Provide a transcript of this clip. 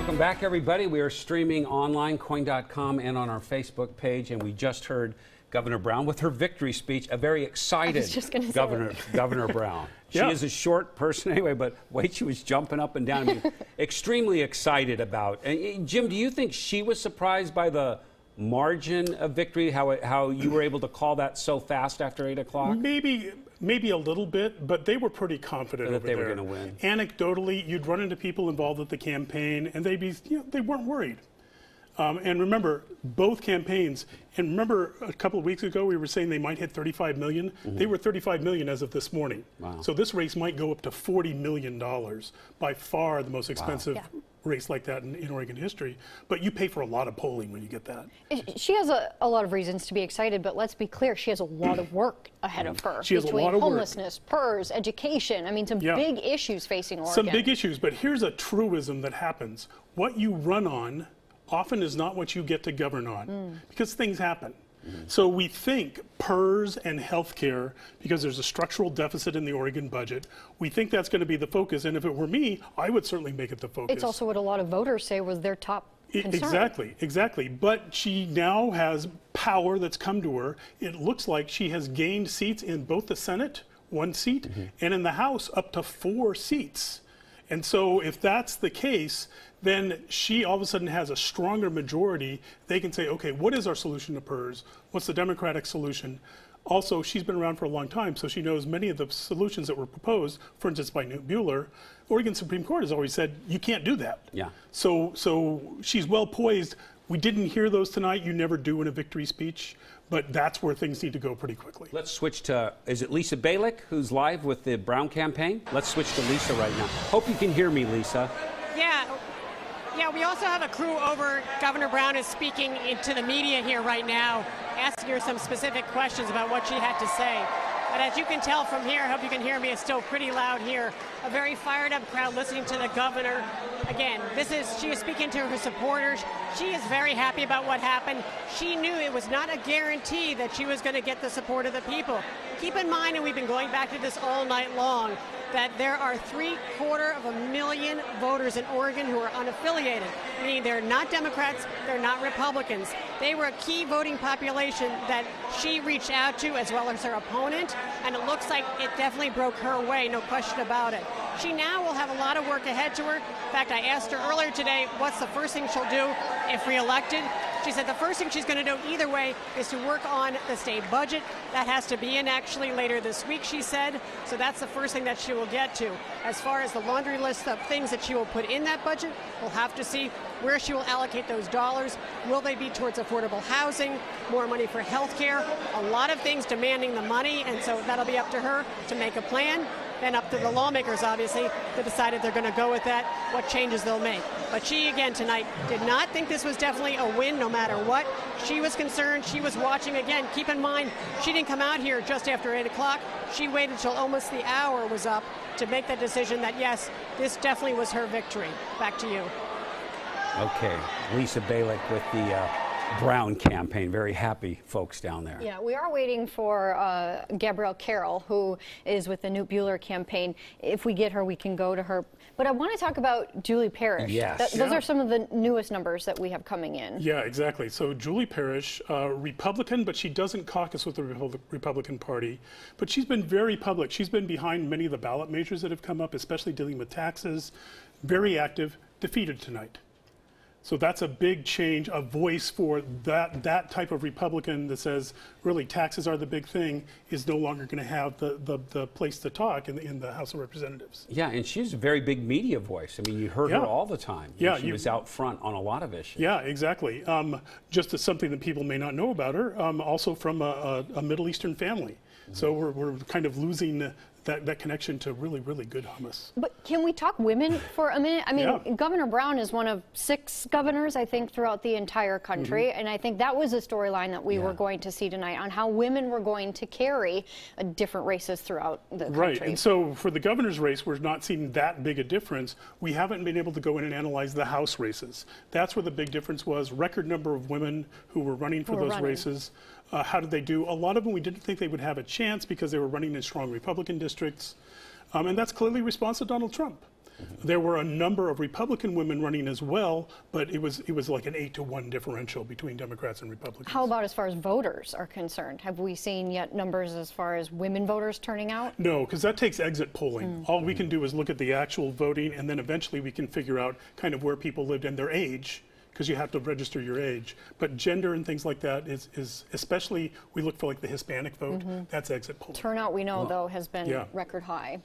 Welcome back, everybody. We are streaming online, coin.com, and on our Facebook page, and we just heard Governor Brown with her victory speech, a very excited Governor Brown. She is a short person anyway, but wait, she was jumping up and down. I mean, extremely excited about. And Jim, do you think she was surprised by the margin of victory, how you were able to call that so fast after 8 o'clock? Maybe a little bit, but they were pretty confident that they were going to win. Anecdotally, you'd run into people involved with the campaign, and they'd be, they weren't worried. And remember, both campaigns, and remember a couple of weeks ago we were saying they might hit 35 million. They were 35 million as of this morning. Wow. So this race might go up to $40 million, by far the most expensive race like that in Oregon history. But you pay for a lot of polling when you get that. She has a lot of reasons to be excited, but let's be clear, she has a lot of work ahead of her. She has a lot of homelessness, PERS, education. I mean, some big issues facing Oregon. Some big issues, but here's a truism that happens. What you run on often is not what you get to govern on, because things happen. So we think PERS and healthcare, because there's a structural deficit in the Oregon budget, we think that's going to be the focus. And if it were me, I would certainly make it the focus. It's also what a lot of voters say was their top concern. Exactly. But she now has power that's come to her. It looks like she has gained seats in both the Senate, 1 seat, and in the House, up to 4 seats. And so if that's the case, then she all of a sudden has a stronger majority. They can say, okay, what is our solution to PERS? What's the Democratic solution? Also, she's been around for a long time, so she knows many of the solutions that were proposed, for instance, by Newt Buehler. Oregon Supreme Court has always said, you can't do that. Yeah. So she's well poised. We didn't hear those tonight. You never do in a victory speech. But that's where things need to go pretty quickly. Let's switch to, is it Lisa Balick, who's live with the Brown campaign? Let's switch to Lisa right now. Hope you can hear me, Lisa. Yeah, we also have a crew over. Governor Brown is speaking into the media here right now, asking her some specific questions about what she had to say. But as you can tell from here, I hope you can hear me, it's still pretty loud here. A very fired up crowd listening to the governor. Again, she is speaking to her supporters. She is very happy about what happened. She knew it was not a guarantee that she was going to get the support of the people. Keep in mind, and we've been going back to this all night long, that there are 750,000 voters in Oregon who are unaffiliated, meaning they're not Democrats, they're not Republicans. They were a key voting population that she reached out to, as well as her opponent, and it looks like it definitely broke her way, no question about it. She now will have a lot of work ahead to her. In fact, I asked her earlier today what's the first thing she'll do if reelected. She said the first thing she's going to do either way is to work on the state budget. That has to be in actually later this week, she said. So that's the first thing that she will get to. As far as the laundry list of things that she will put in that budget, we'll have to see where she will allocate those dollars. Will they be towards affordable housing, more money for health care? A lot of things demanding the money, and so that'll be up to her to make a plan. Then up to the lawmakers, obviously, to decide if they're going to go with that, what changes they'll make. But she, again, tonight did not think this was definitely a win no matter what. She was concerned. She was watching. Again, keep in mind, she didn't come out here just after 8 o'clock. She waited till almost the hour was up to make that decision that, yes, this definitely was her victory. Back to you. Okay, Lisa Balick with the Brown campaign. Very happy folks down there. Yeah, we are waiting for Gabrielle Carroll, who is with the Newt Buehler campaign. If we get her, we can go to her. But I want to talk about Julie Parrish. Yes. Those are some of the newest numbers that we have coming in. Yeah, exactly. So Julie Parrish, Republican, but she doesn't caucus with the Republican Party. But she's been very public. She's been behind many of the ballot measures that have come up, especially dealing with taxes. Very active, defeated tonight. So that's a big change, a voice for that type of Republican that says, really, taxes are the big thing, is no longer going to have the place to talk in the House of Representatives. Yeah, and she's a very big media voice. I mean, you heard her all the time. Yeah, she was out front on a lot of issues. Yeah, exactly. Just as something that people may not know about her, also from a Middle Eastern family. So we're kind of losing that connection to really, really good hummus. But can we talk women for a minute? I mean, Governor Brown is one of 6 governors, I think, throughout the entire country. And I think that was a storyline that we were going to see tonight on how women were going to carry different races throughout the country. Right, and so for the governor's race, we're not seeing that big a difference. We haven't been able to go in and analyze the House races. That's where the big difference was. Record number of women who were running for those races. How did they do? A lot of them we didn't think they would have a chance because they were running in strong Republican districts. And that's clearly response to Donald Trump. There were a number of Republican women running as well, but it was like an 8-to-1 differential between Democrats and Republicans. How about as far as voters are concerned? Have we seen yet numbers as far as women voters turning out? No, because that takes exit polling. All we can do is look at the actual voting, and then eventually we can figure out kind of where people lived and their age, because you have to register your age. But gender and things like that is especially, we look for like the Hispanic vote, that's exit polling. Turnout, we know, though, has been record high.